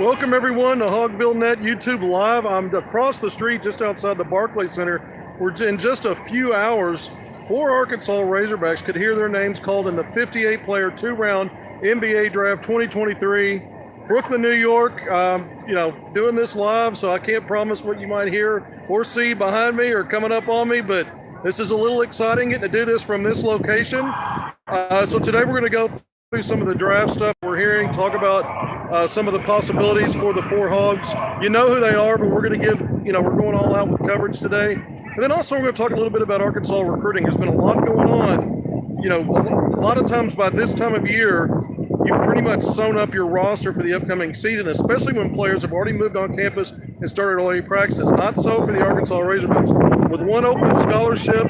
Welcome everyone to HogvilleNET YouTube Live. I'm across the street just outside the Barclays Center. We're in just a few hours, 4 Arkansas Razorbacks could hear their names called in the 58-player 2-round NBA Draft 2023. Brooklyn, New York, doing this live, so I can't promise what you might hear or see behind me or coming up on me, but this is a little exciting getting to do this from this location. So today we're going to go through some of the draft stuff we're hearing, talk about some of the possibilities for the 4 Hogs. You know who they are, but we're going to give, we're going all out with coverage today. And then also we're going to talk a little bit about Arkansas recruiting. There's been a lot going on. A lot of times by this time of year, you've pretty much sewn up your roster for the upcoming season, especially when players have already moved on campus and started already practices. Not so for the Arkansas Razorbacks. With one open scholarship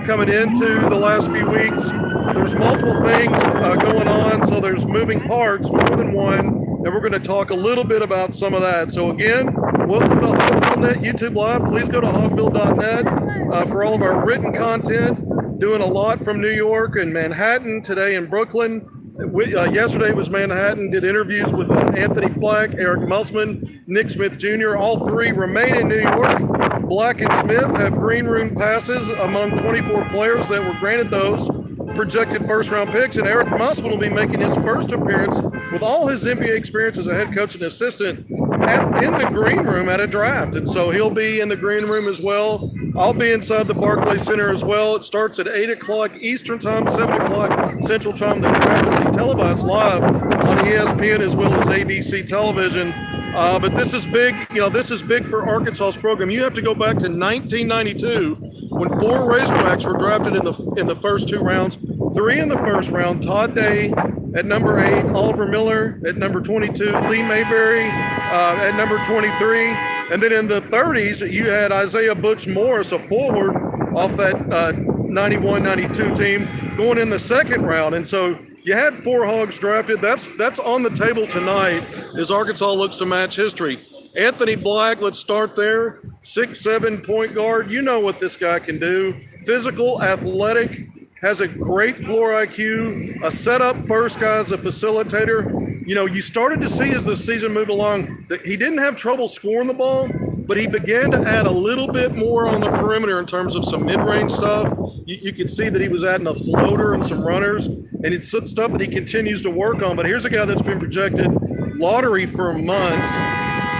coming into the last few weeks, there's multiple things going on, so there's moving parts, more than one, and we're going to talk a little bit about some of that. So again, welcome to HogvilleNET YouTube Live. Please go to hogville.net for all of our written content. Doing a lot from New York and Manhattan, today in Brooklyn. Yesterday was Manhattan, did interviews with Anthony Black, Eric Musman, Nick Smith Jr. All 3 remain in New York. Black and Smith have green room passes among 24 players that were granted those projected first-round picks, and Eric Musman will be making his first appearance with all his NBA experience as a head coach and assistant in the green room at a draft. And so he'll be in the green room as well. I'll be inside the Barclays Center as well. It starts at 8 o'clock Eastern Time, 7 o'clock Central Time. The draft will be televised live on ESPN as well as ABC television. But this is big, this is big for Arkansas's program. You have to go back to 1992 when 4 Razorbacks were drafted in the first 2 rounds, 3 in the first round. Todd Day at number 8, Oliver Miller at number 22, Lee Mayberry at number 23. And then in the 30s, you had Isaiah Butch Morris, a forward off that 91-92 team, going in the second round. And so you had 4 Hogs drafted. That's on the table tonight as Arkansas looks to match history. Anthony Black, let's start there. 6'7" point guard. You know what this guy can do. Physical, athletic, has a great floor IQ, a setup first guy as a facilitator. You started to see as the season moved along that he didn't have trouble scoring the ball, but he began to add a little bit more on the perimeter in terms of some mid-range stuff. You could see that he was adding a floater and some runners, and it's stuff that he continues to work on. But here's a guy that's been projected lottery for months.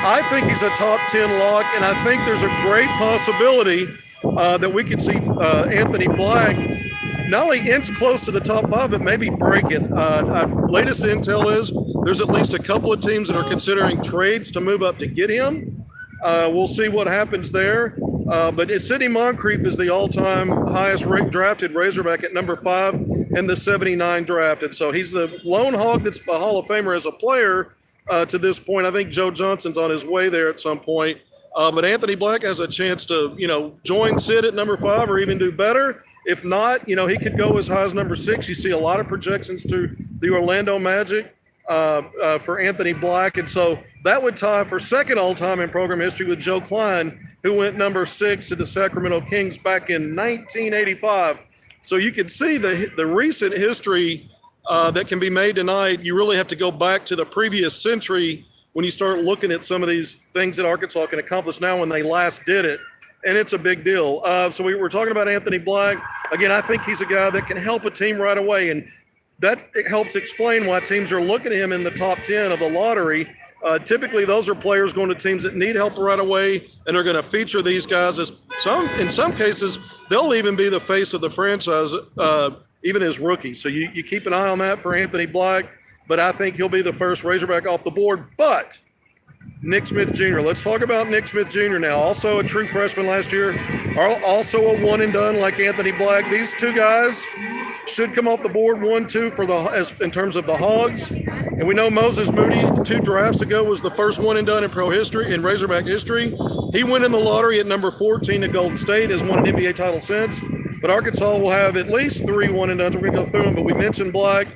I think he's a top 10 lock, and I think there's a great possibility that we could see Anthony Black not only inch close to the top 5, but maybe break it. Latest intel is there's at least a couple of teams that are considering trades to move up to get him. We'll see what happens there. But Sidney Moncrief is the all-time highest drafted Razorback at number 5 in the 79 draft. And so he's the lone Hog that's a Hall of Famer as a player to this point. I think Joe Johnson's on his way there at some point. But Anthony Black has a chance to, join Sid at number 5 or even do better. If not, he could go as high as number 6. You see a lot of projections to the Orlando Magic for Anthony Black. And so that would tie for second all-time in program history with Joe Klein, who went number 6 to the Sacramento Kings back in 1985. So you can see the recent history that can be made tonight. You really have to go back to the previous century when you start looking at some of these things that Arkansas can accomplish now when they last did it. And it's a big deal. So we were talking about Anthony Black. Again, I think he's a guy that can help a team right away. And that helps explain why teams are looking at him in the top 10 of the lottery. Typically, those are players going to teams that need help right away, and are going to feature these guys as in some cases, they'll even be the face of the franchise, even as rookies. So you keep an eye on that for Anthony Black, but I think he'll be the first Razorback off the board. But Nick Smith Jr. Let's talk about Nick Smith Jr. now. Also a true freshman last year, also a one and done like Anthony Black. These 2 guys should come off the board 1-2 in terms of the Hogs. And we know Moses Moody 2 drafts ago was the first one and done in pro history, in Razorback history. He went in the lottery at number 14 at Golden State, has won an NBA title since. But Arkansas will have at least 3 one and dones. We're going to go through them, but we mentioned Black,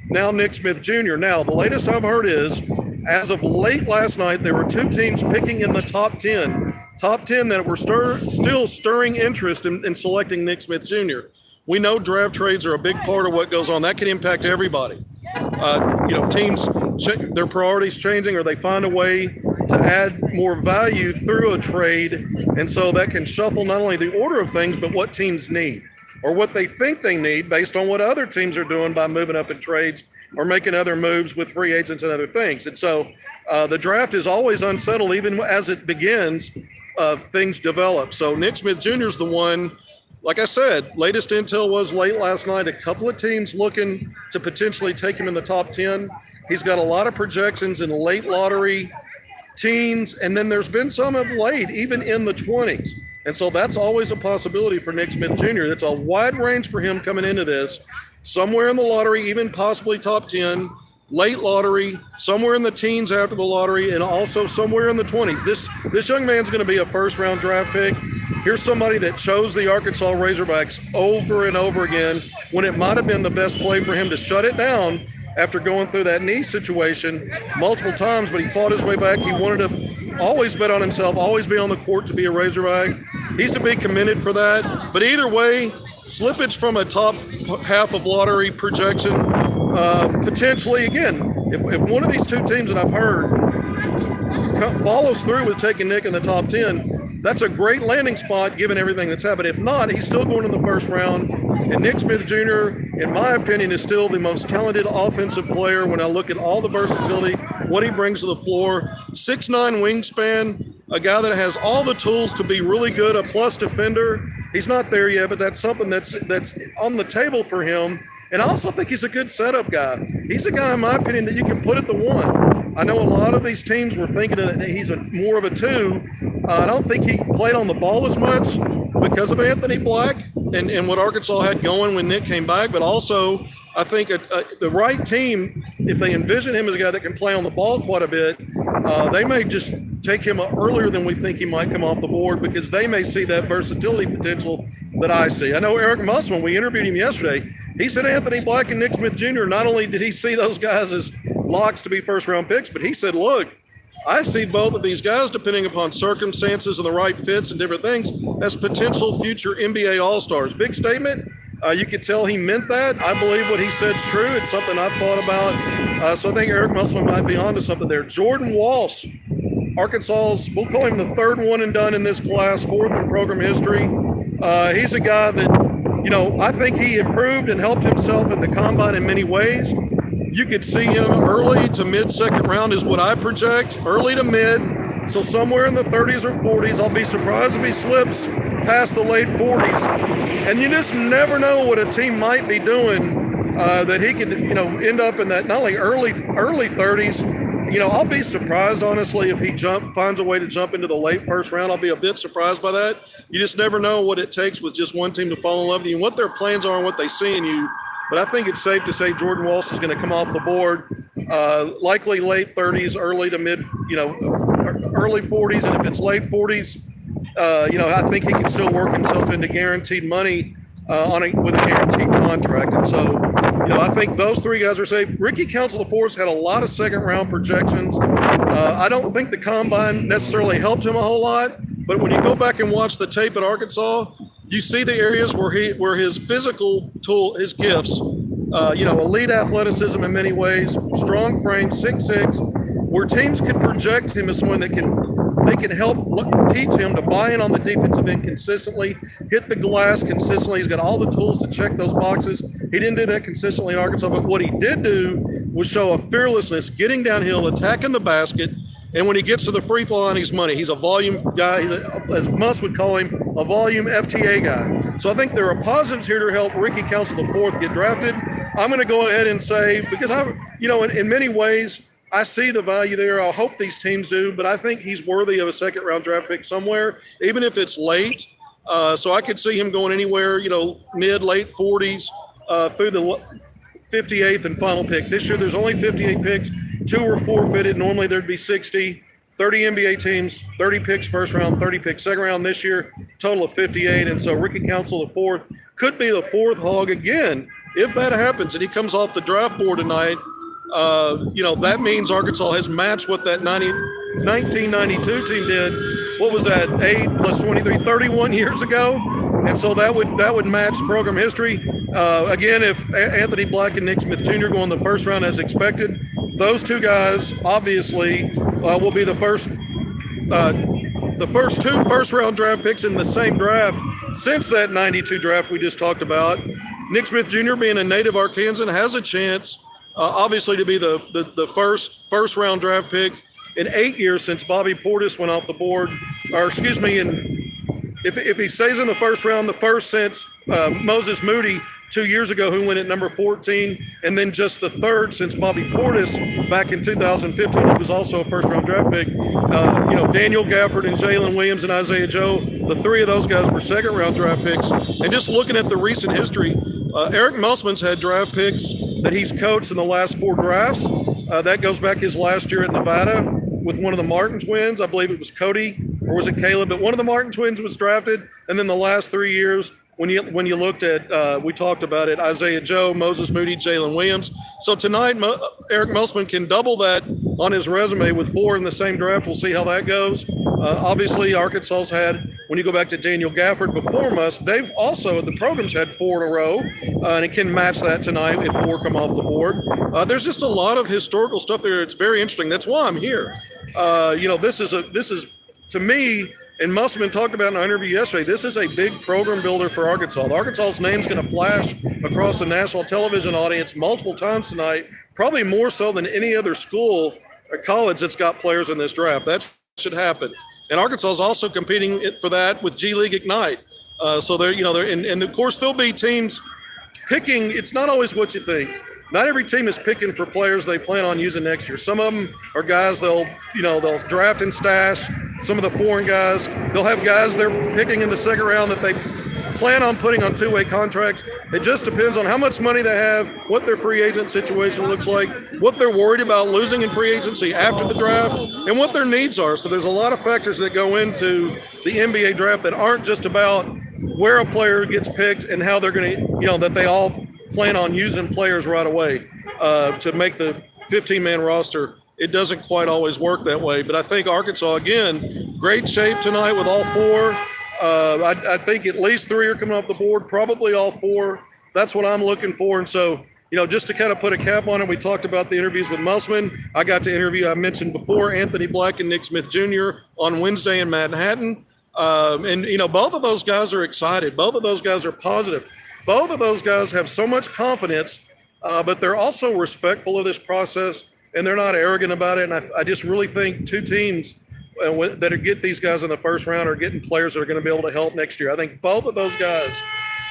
now Nick Smith Jr. Now, the latest I've heard is, as of late last night, there were 2 teams picking in the top 10 that were still stirring interest in selecting Nick Smith Jr. We know draft trades are a big part of what goes on. That can impact everybody. Teams their priorities changing, or they find a way to add more value through a trade, and so that can shuffle not only the order of things, but what teams need or what they think they need based on what other teams are doing by moving up in trades or making other moves with free agents and other things. And so the draft is always unsettled, even as it begins, things develop. So Nick Smith Jr. is the one. Like I said, latest intel was late last night, a couple of teams looking to potentially take him in the top 10. He's got a lot of projections in late lottery, teens, and then there's been some of late, even in the 20s. And so that's always a possibility for Nick Smith Jr. That's a wide range for him coming into this. Somewhere in the lottery, even possibly top 10, late lottery, somewhere in the teens after the lottery, and also somewhere in the 20s. This young man's going to be a first-round draft pick. Here's somebody that chose the Arkansas Razorbacks over and over again when it might have been the best play for him to shut it down after going through that knee situation multiple times, but he fought his way back. He wanted to always bet on himself, always be on the court to be a Razorback. He's to be commended for that. But either way, slippage from a top half of lottery projection, potentially, again, if one of these two teams that I've heard follows through with taking Nick in the top 10, that's a great landing spot given everything that's happened. If not, he's still going in the first round. And Nick Smith Jr., in my opinion, is still the most talented offensive player when I look at all the versatility, what he brings to the floor. 6'9" wingspan, a guy that has all the tools to be really good, a plus defender. He's not there yet, but that's something that's on the table for him. And I also think he's a good setup guy. He's a guy, in my opinion, that you can put at the 1. I know a lot of these teams were thinking that he's more of a 2. I don't think he played on the ball as much because of Anthony Black and what Arkansas had going when Nick came back. But also, I think the right team, if they envision him as a guy that can play on the ball quite a bit, they may just take him earlier than we think he might come off the board because they may see that versatility potential that I see. I know Eric Musselman, we interviewed him yesterday. He said Anthony Black and Nick Smith Jr., not only did he see those guys as locks to be first-round picks, but he said, look, I see both of these guys, depending upon circumstances and the right fits and different things, as potential future NBA All-Stars. Big statement. You could tell he meant that. I believe what he said is true. It's something I've thought about. So I think Eric Musselman might be onto something there. Jordan Walsh, Arkansas's, we'll call him the third one and done in this class, 4th in program history. He's a guy that, I think he improved and helped himself in the combine in many ways. You could see him early to mid-second round is what I project, early to mid. So somewhere in the 30s or 40s, I'll be surprised if he slips past the late 40s. And you just never know what a team might be doing that he could, end up in that not only early 30s. I'll be surprised, honestly, if he finds a way to jump into the late first round. I'll be a bit surprised by that. You just never know what it takes with just one team to fall in love with you and what their plans are and what they see in you. But I think it's safe to say Jordan Walsh is going to come off the board, likely late 30s, early to mid, early 40s. And if it's late 40s, I think he can still work himself into guaranteed money with a guaranteed contract. And so, I think those three guys are safe. Ricky Council IV had a lot of second-round projections. I don't think the combine necessarily helped him a whole lot, but when you go back and watch the tape at Arkansas, you see the areas where his physical tool, his gifts, elite athleticism in many ways, strong frame, 6'6", where teams can project him as someone that they can help teach him to buy in on the defensive end consistently, hit the glass consistently. He's got all the tools to check those boxes. He didn't do that consistently at Arkansas, but what he did do was show a fearlessness, getting downhill, attacking the basket, and when he gets to the free throw line, he's money. He's a volume guy, as Muss would call him, a volume FTA guy. So I think there are positives here to help Ricky Council IV get drafted. I'm going to go ahead and say, because in many ways, I see the value there. I hope these teams do, but I think he's worthy of a second-round draft pick somewhere, even if it's late. So I could see him going anywhere, mid, late 40s through the 58th and final pick. This year there's only 58 picks. 2 were forfeited. Normally there'd be 60. 30 NBA teams, 30 picks first round, 30 picks second round. This year, total of 58. And so Ricky Council IV could be the 4th Hog again. If that happens and he comes off the draft board tonight, that means Arkansas has matched what that 1992 team did. What was that, 8 plus 23, 31 years ago? and so that would match program history. Again, if Anthony Black and Nick Smith Jr. go in the first round as expected, those two guys obviously will be the first two first-round draft picks in the same draft since that 92 draft we just talked about. Nick Smith Jr., being a native Arkansan, has a chance, obviously, to be the first-round draft pick in 8 years since Bobby Portis went off the board, or excuse me, if he stays in the first round, the first since Moses Moody 2 years ago, who went at number 14, and then just the third since Bobby Portis back in 2015, who was also a first-round draft pick. Daniel Gafford and Jalen Williams and Isaiah Joe, the three of those guys were second-round draft picks. And just looking at the recent history, Eric Musman's had draft picks that he's coached in the last 4 drafts. That goes back his last year at Nevada with one of the Martin twins. I believe it was Cody, or was it Caleb? But one of the Martin twins was drafted. And then the last 3 years, when you looked at, we talked about it, Isaiah Joe, Moses Moody, Jalen Williams. So tonight, Eric Musman can double that on his resume with 4 in the same draft. We'll see how that goes. Obviously, Arkansas's had, when you go back to Daniel Gafford before Muss, they've also, the program's had 4 in a row, and it can match that tonight if 4 come off the board. There's just a lot of historical stuff there. It's very interesting. That's why I'm here. This is to me, and Musman talked about in our interview yesterday, this is a big program builder for Arkansas. Arkansas's name's going to flash across the national television audience multiple times tonight, probably more so than any other school or college that's got players in this draft. That should happen. And Arkansas is also competing for that with G League Ignite. So and of course there'll be teams picking. It's not always what you think. Not every team is picking for players they plan on using next year. Some of them are guys they'll draft and stash. Some of the foreign guys, they'll have guys they're picking in the second round that they plan on putting on 2-way contracts. It just depends on how much money they have, what their free agent situation looks like, what they're worried about losing in free agency after the draft, and what their needs are. So there's a lot of factors that go into the NBA draft that aren't just about where a player gets picked and how they're going to, that they all plan on using players right away to make the 15-man roster. It doesn't quite always work that way. But I think Arkansas, again, great shape tonight with all 4. I think at least 3 are coming off the board, probably all 4. That's what I'm looking for. And so, just to kind of put a cap on it, we talked about the interviews with Musman. I got to interview, I mentioned before, Anthony Black and Nick Smith Jr. on Wednesday in Manhattan. Both of those guys are excited. Both of those guys are positive. Both of those guys have so much confidence, but they're also respectful of this process, and they're not arrogant about it. And I just really think 2 teams that get these guys in the first round are getting players that are going to be able to help next year. I think both of those guys,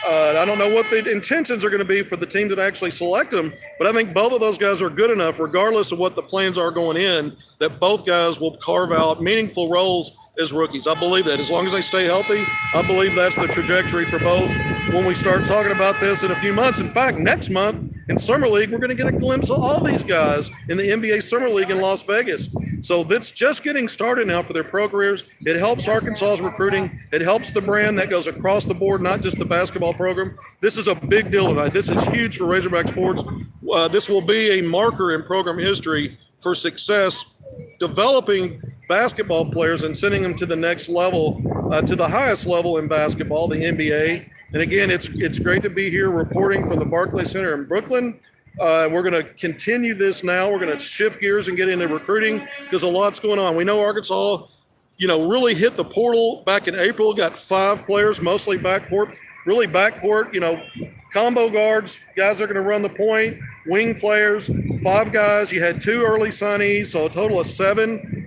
I don't know what the intentions are going to be for the team that actually select them, but I think both of those guys are good enough, regardless of what the plans are going in, that both guys will carve out meaningful roles as rookies. I believe that. As long as they stay healthy, I believe that's the trajectory for both when we start talking about this in a few months. In fact, next month in Summer League, we're going to get a glimpse of all these guys in the NBA Summer League in Las Vegas. So that's just getting started now for their pro careers. It helps Arkansas's recruiting. It helps the brand that goes across the board, not just the basketball program. This is a big deal tonight. This is huge for Razorback sports. This will be a marker in program history for success, developing basketball players and sending them to the next level, to the highest level in basketball, the NBA. And again, it's great to be here reporting from the Barclays Center in Brooklyn. We're going to continue this now. We're going to shift gears and get into recruiting because a lot's going on. We know Arkansas, really hit the portal back in April, got 5 players, mostly backcourt, combo guards, guys that are going to run the point, wing players, 5 guys. You had 2 early signees, so a total of 7.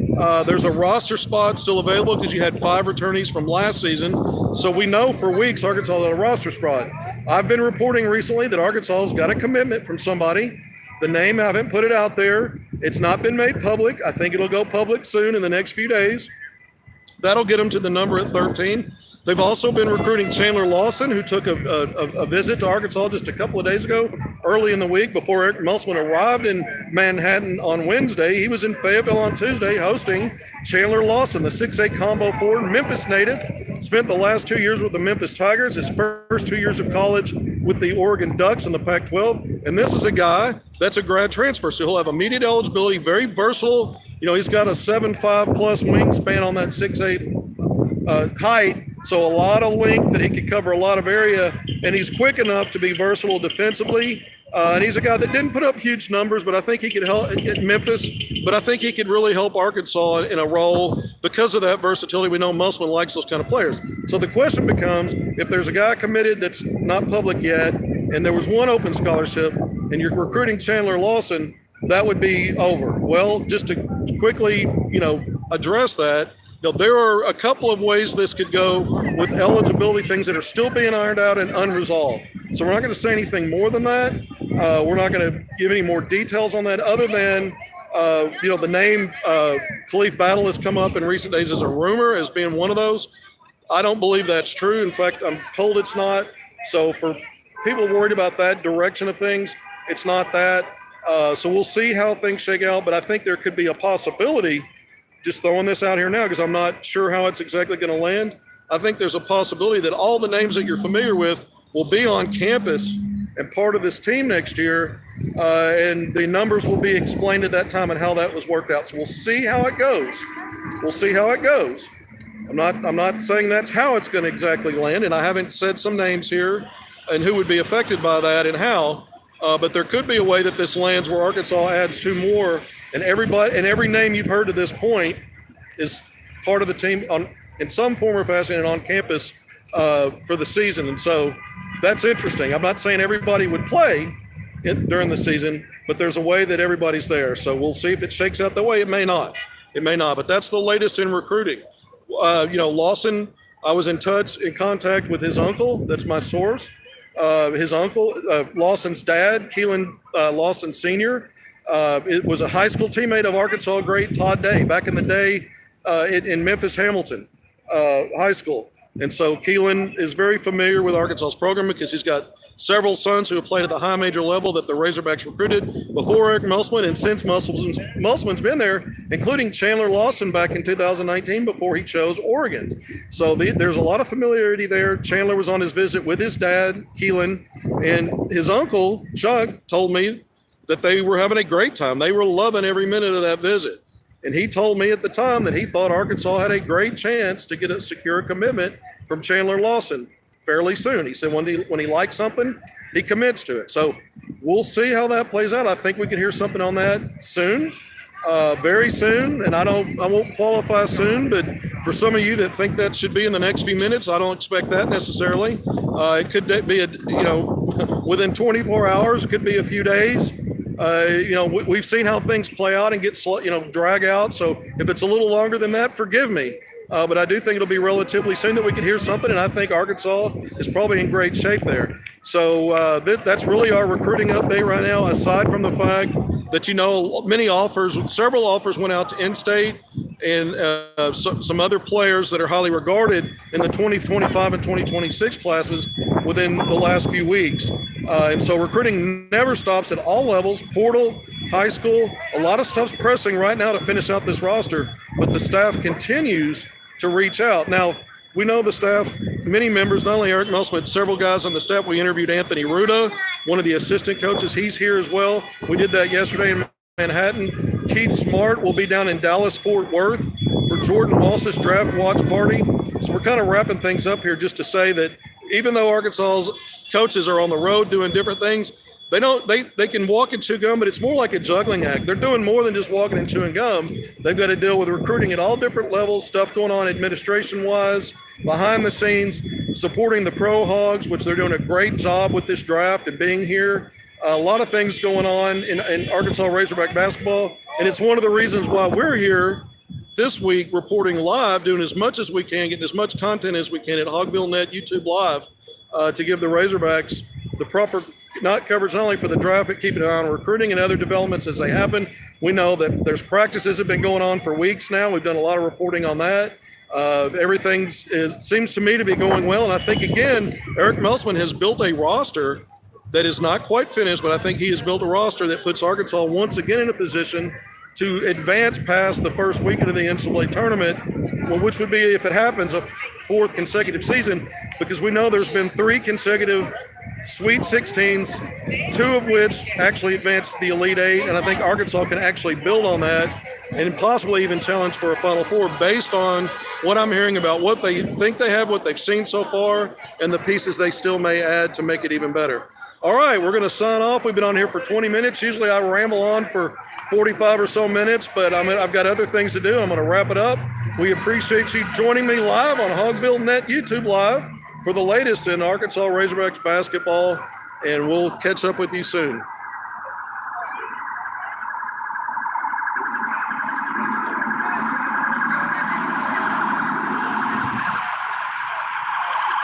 There's a roster spot still available because you had 5 returnees from last season. So we know for weeks Arkansas had a roster spot. I've been reporting recently that Arkansas's got a commitment from somebody. The name, I haven't put it out there. It's not been made public. I think it'll go public soon in the next few days. That'll get them to the number at 13. They've also been recruiting Chandler Lawson, who took a visit to Arkansas just a couple of days ago, early in the week before Eric Musman arrived in Manhattan on Wednesday. He was in Fayetteville on Tuesday hosting Chandler Lawson, the 6'8" combo forward, Memphis native, spent the last 2 years with the Memphis Tigers, his first 2 years of college with the Oregon Ducks in the Pac-12. And this is a guy that's a grad transfer, so he'll have immediate eligibility, very versatile. He's got a 7'5" plus wingspan on that 6'8" height. So a lot of length that he could cover a lot of area, and he's quick enough to be versatile defensively. And he's a guy that didn't put up huge numbers, but I think he could help at Memphis. But I think he could really help Arkansas in a role because of that versatility. We know Musselman likes those kind of players. So the question becomes, if there's a guy committed that's not public yet, and there was one open scholarship, and you're recruiting Chandler Lawson, that would be over. Well, just to quickly, address that, there are a couple of ways this could go with eligibility, things that are still being ironed out and unresolved. So we're not going to say anything more than that. We're not going to give any more details on that other than, the name Khalif Battle has come up in recent days as a rumor as being one of those. I don't believe that's true. In fact, I'm told it's not. So for people worried about that direction of things, it's not that. So we'll see how things shake out. But I think there could be a possibility, just throwing this out here now because I'm not sure how it's exactly going to land. I think there's a possibility that all the names that you're familiar with will be on campus and part of this team next year, and the numbers will be explained at that time and how that was worked out. So we'll see how it goes. I'm not saying that's how it's going to exactly land, and I haven't said some names here and who would be affected by that and how, but there could be a way that this lands where Arkansas adds two more. And every name you've heard to this point is part of the team in some form or fashion and on campus for the season. And so that's interesting. I'm not saying everybody would play during the season, but there's a way that everybody's there. So we'll see if it shakes out that way. It may not. But that's the latest in recruiting. Lawson, I was in contact with his uncle. That's my source. His uncle, Lawson's dad, Keelan Lawson Sr., it was a high school teammate of Arkansas great Todd Day back in the day in Memphis Hamilton High School. And so Keelan is very familiar with Arkansas's program because he's got several sons who have played at the high major level that the Razorbacks recruited before Eric Musselman and since Musselman's been there, including Chandler Lawson back in 2019 before he chose Oregon. So there's a lot of familiarity there. Chandler was on his visit with his dad, Keelan, and his uncle, Chuck, told me that they were having a great time. They were loving every minute of that visit. And he told me at the time that he thought Arkansas had a great chance to secure a commitment from Chandler Lawson fairly soon. He said when he likes something, he commits to it. So we'll see how that plays out. I think we can hear something on that soon, very soon. And I won't qualify soon, but for some of you that think that should be in the next few minutes, I don't expect that necessarily. It could be within 24 hours. It could be a few days. We've seen how things play out and get drag out. So if it's a little longer than that, forgive me. But I do think it'll be relatively soon that we can hear something, and I think Arkansas is probably in great shape there. So that's really our recruiting update right now, aside from the fact that, several offers went out to in-state and some other players that are highly regarded in the 2025 and 2026 classes within the last few weeks. And so recruiting never stops at all levels, portal, high school. A lot of stuff's pressing right now to finish out this roster, but the staff continues to reach out. Now, we know the staff, many members, not only Eric Musselman, but several guys on the staff. We interviewed Anthony Ruda, one of the assistant coaches. He's here as well. We did that yesterday in Manhattan. Keith Smart will be down in Dallas-Fort Worth for Jordan Moss's draft watch party. So we're kind of wrapping things up here just to say that even though Arkansas's coaches are on the road doing different things, they can walk and chew gum, but it's more like a juggling act. They're doing more than just walking and chewing gum. They've got to deal with recruiting at all different levels, stuff going on administration-wise, behind the scenes, supporting the pro Hogs, which they're doing a great job with this draft and being here. A lot of things going on in Arkansas Razorback basketball, and it's one of the reasons why we're here this week reporting live, doing as much as we can, getting as much content as we can at HogvilleNET YouTube Live to give the Razorbacks the proper coverage not only for the draft, but keeping an eye on recruiting and other developments as they happen. We know that there's practices that have been going on for weeks now. We've done a lot of reporting on that. Everything seems to me to be going well, and I think, again, Eric Musselman has built a roster that is not quite finished, but I think he has built a roster that puts Arkansas once again in a position to advance past the first weekend of the NCAA tournament, which would be, if it happens, a fourth consecutive season, because we know there's been 3 consecutive Sweet 16s, 2 of which actually advanced to the Elite 8, and I think Arkansas can actually build on that and possibly even challenge for a Final Four based on what I'm hearing about what they think they have, what they've seen so far, and the pieces they still may add to make it even better. All right, we're going to sign off. We've been on here for 20 minutes. Usually I ramble on for 45 or so minutes, but I've got other things to do. I'm going to wrap it up. We appreciate you joining me live on HogvilleNET YouTube Live for the latest in Arkansas Razorbacks basketball, and we'll catch up with you soon.